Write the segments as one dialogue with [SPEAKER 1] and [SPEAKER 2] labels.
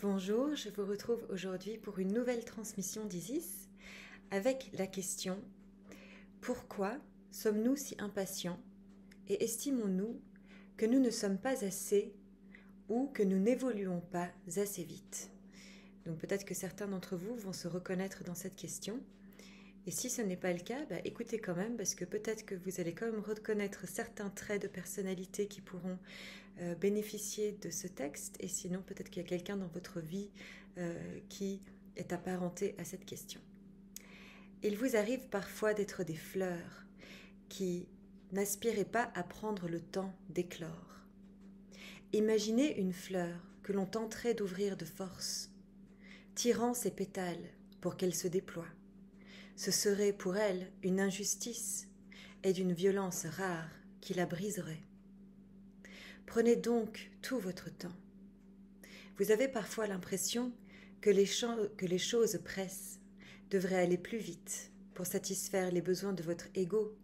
[SPEAKER 1] Bonjour, je vous retrouve aujourd'hui pour une nouvelle transmission d'Isis avec la question « Pourquoi sommes-nous si impatients et estimons-nous que nous ne sommes pas assez ou que nous n'évoluons pas assez vite ?» Donc peut-être que certains d'entre vous vont se reconnaître dans cette question. Et si ce n'est pas le cas, écoutez quand même, parce que peut-être que vous allez quand même reconnaître certains traits de personnalité qui pourront bénéficier de ce texte, et sinon peut-être qu'il y a quelqu'un dans votre vie qui est apparenté à cette question. Il vous arrive parfois d'être des fleurs qui n'aspirez pas à prendre le temps d'éclore. Imaginez une fleur que l'on tenterait d'ouvrir de force, tirant ses pétales pour qu'elle se déploie. Ce serait pour elle une injustice et d'une violence rare qui la briserait. Prenez donc tout votre temps. Vous avez parfois l'impression que les choses pressent, devraient aller plus vite pour satisfaire les besoins de votre ego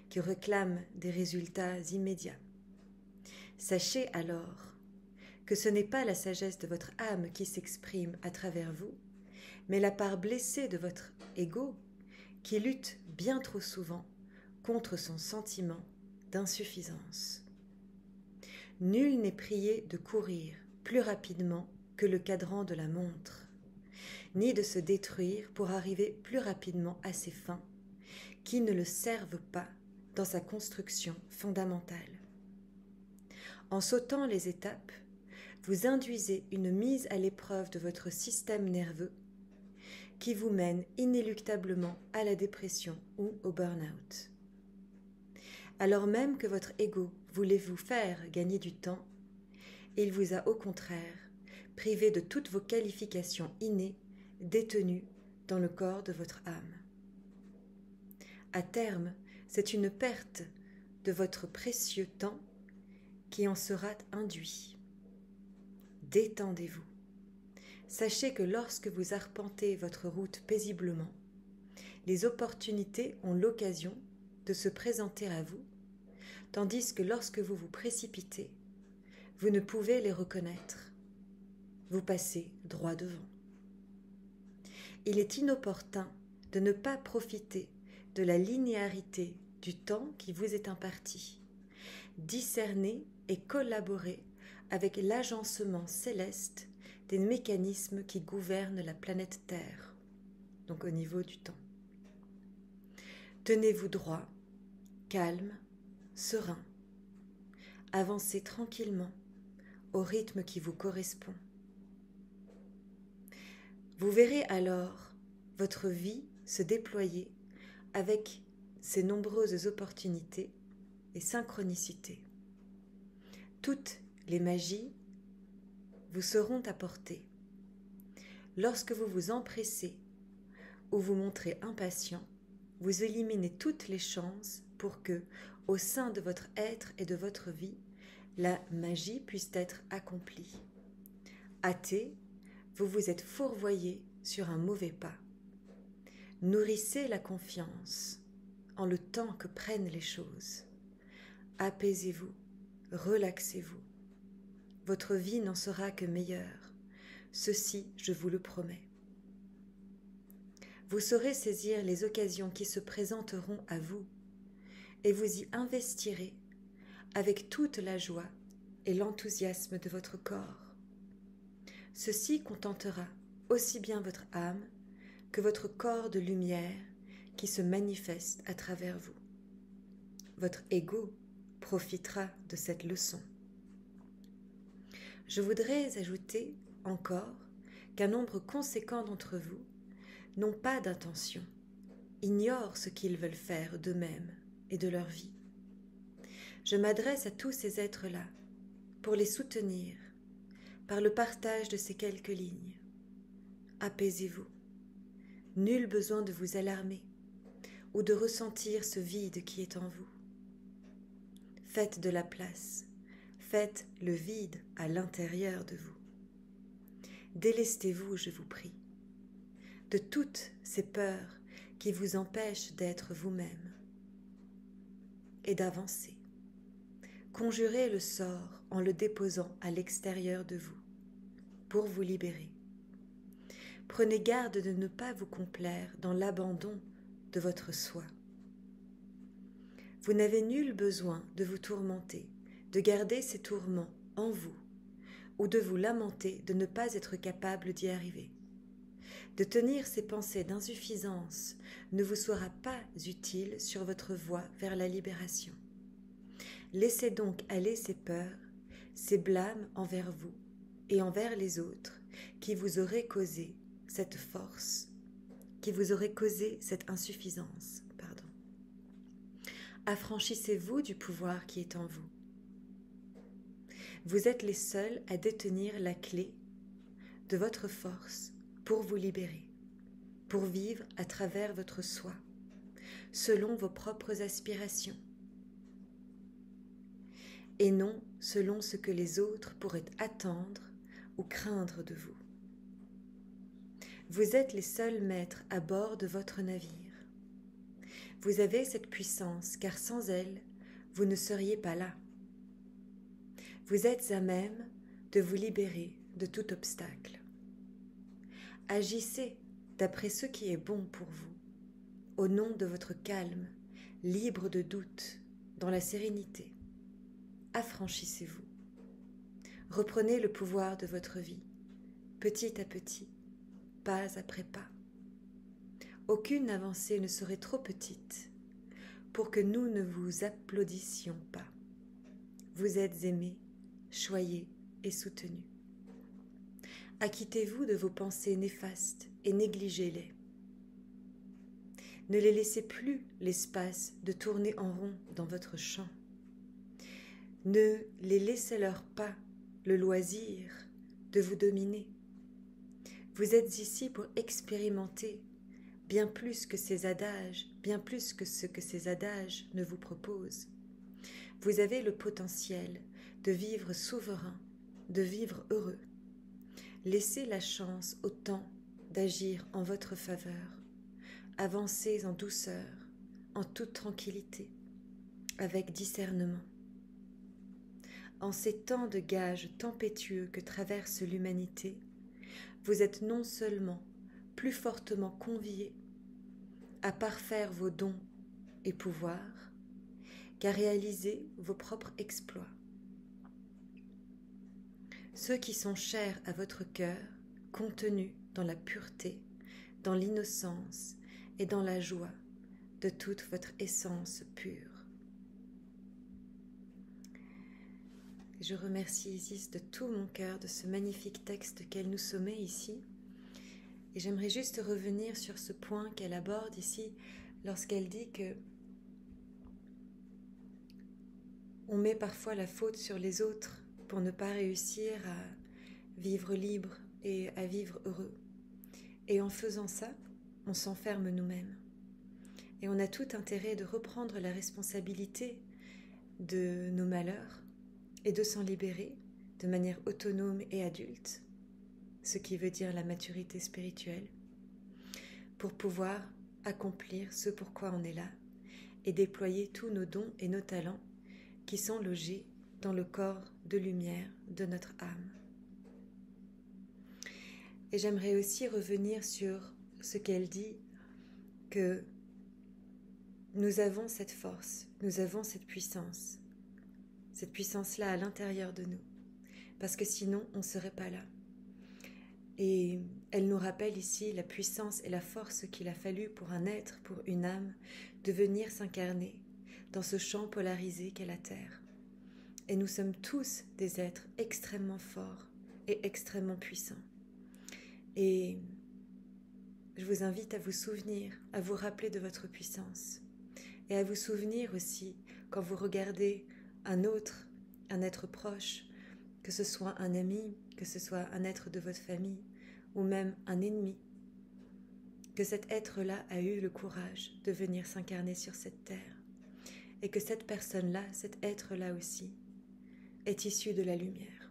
[SPEAKER 1] qui réclame des résultats immédiats. Sachez alors que ce n'est pas la sagesse de votre âme qui s'exprime à travers vous, mais la part blessée de votre ego qui lutte bien trop souvent contre son sentiment d'insuffisance. Nul n'est prié de courir plus rapidement que le cadran de la montre, ni de se détruire pour arriver plus rapidement à ses fins, qui ne le servent pas dans sa construction fondamentale. En sautant les étapes, vous induisez une mise à l'épreuve de votre système nerveux qui vous mène inéluctablement à la dépression ou au burn-out. Alors même que votre ego voulait vous faire gagner du temps, il vous a au contraire privé de toutes vos qualifications innées détenues dans le corps de votre âme. À terme, c'est une perte de votre précieux temps qui en sera induit. Détendez-vous. Sachez que lorsque vous arpentez votre route paisiblement, les opportunités ont l'occasion de se présenter à vous, tandis que lorsque vous vous précipitez, vous ne pouvez les reconnaître. Vous passez droit devant. Il est inopportun de ne pas profiter de la linéarité du temps qui vous est imparti. Discernez et collaborez avec l'agencement céleste des mécanismes qui gouvernent la planète Terre, donc au niveau du temps. Tenez-vous droit, calme, serein. Avancez tranquillement au rythme qui vous correspond. Vous verrez alors votre vie se déployer avec ses nombreuses opportunités et synchronicités. Toutes les magies vous seront apportées. Lorsque vous vous empressez ou vous montrez impatient, vous éliminez toutes les chances pour que, au sein de votre être et de votre vie, la magie puisse être accomplie. Hâté, vous vous êtes fourvoyé sur un mauvais pas. Nourrissez la confiance en le temps que prennent les choses. Apaisez-vous, relaxez-vous. Votre vie n'en sera que meilleure. Ceci, je vous le promets. Vous saurez saisir les occasions qui se présenteront à vous et vous y investirez avec toute la joie et l'enthousiasme de votre corps. Ceci contentera aussi bien votre âme que votre corps de lumière qui se manifeste à travers vous. Votre ego profitera de cette leçon. Je voudrais ajouter encore qu'un nombre conséquent d'entre vous n'ont pas d'intention, ignorent ce qu'ils veulent faire d'eux-mêmes et de leur vie. Je m'adresse à tous ces êtres-là pour les soutenir par le partage de ces quelques lignes. Apaisez-vous. Nul besoin de vous alarmer ou de ressentir ce vide qui est en vous. Faites de la place, faites le vide à l'intérieur de vous. Délestez-vous, je vous prie, de toutes ces peurs qui vous empêchent d'être vous-même et d'avancer. Conjurez le sort en le déposant à l'extérieur de vous pour vous libérer. Prenez garde de ne pas vous complaire dans l'abandon de votre soi. Vous n'avez nul besoin de vous tourmenter, de garder ces tourments en vous, ou de vous lamenter de ne pas être capable d'y arriver. De tenir ces pensées d'insuffisance ne vous sera pas utile sur votre voie vers la libération. Laissez donc aller ces peurs, ces blâmes envers vous et envers les autres qui vous auraient causé cette force, qui vous auraient causé cette insuffisance. Affranchissez-vous du pouvoir qui est en vous. Vous êtes les seuls à détenir la clé de votre force pour vous libérer, pour vivre à travers votre soi, selon vos propres aspirations, et non selon ce que les autres pourraient attendre ou craindre de vous. Vous êtes les seuls maîtres à bord de votre navire. Vous avez cette puissance, car sans elle, vous ne seriez pas là. Vous êtes à même de vous libérer de tout obstacle. Agissez d'après ce qui est bon pour vous, au nom de votre calme, libre de doute, dans la sérénité. Affranchissez-vous. Reprenez le pouvoir de votre vie, petit à petit, pas après pas. Aucune avancée ne serait trop petite pour que nous ne vous applaudissions pas. Vous êtes aimés, choyés et soutenus. Acquittez-vous de vos pensées néfastes et négligez-les. Ne les laissez plus l'espace de tourner en rond dans votre champ. Ne les laissez-leur pas le loisir de vous dominer. Vous êtes ici pour expérimenter bien plus que ces adages, bien plus que ce que ces adages ne vous proposent. Vous avez le potentiel de vivre souverain, de vivre heureux. Laissez la chance au temps d'agir en votre faveur. Avancez en douceur, en toute tranquillité, avec discernement. En ces temps de gages tempétueux que traverse l'humanité, vous êtes non seulement plus fortement conviés à parfaire vos dons et pouvoirs qu'à réaliser vos propres exploits. Ceux qui sont chers à votre cœur, contenus dans la pureté, dans l'innocence et dans la joie de toute votre essence pure. Je remercie Isis de tout mon cœur de ce magnifique texte qu'elle nous sommet ici. Et j'aimerais juste revenir sur ce point qu'elle aborde ici lorsqu'elle dit que on met parfois la faute sur les autres pour ne pas réussir à vivre libre et à vivre heureux. Et en faisant ça, on s'enferme nous-mêmes. Et on a tout intérêt de reprendre la responsabilité de nos malheurs et de s'en libérer de manière autonome et adulte, ce qui veut dire la maturité spirituelle, pour pouvoir accomplir ce pourquoi on est là et déployer tous nos dons et nos talents qui sont logés dans le corps de lumière de notre âme. Et j'aimerais aussi revenir sur ce qu'elle dit, que nous avons cette force, nous avons cette puissance-là à l'intérieur de nous, parce que sinon on ne serait pas là. Et elle nous rappelle ici la puissance et la force qu'il a fallu pour un être, pour une âme, de venir s'incarner dans ce champ polarisé qu'est la Terre. Et nous sommes tous des êtres extrêmement forts et extrêmement puissants. Et je vous invite à vous souvenir, à vous rappeler de votre puissance. Et à vous souvenir aussi, quand vous regardez un autre, un être proche, que ce soit un ami, que ce soit un être de votre famille, ou même un ennemi, que cet être-là a eu le courage de venir s'incarner sur cette terre, et que cette personne-là, cet être-là aussi, est issu de la lumière.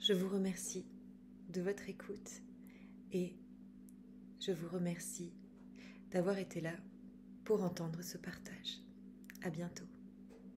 [SPEAKER 1] Je vous remercie de votre écoute, et je vous remercie d'avoir été là pour entendre ce partage. À bientôt.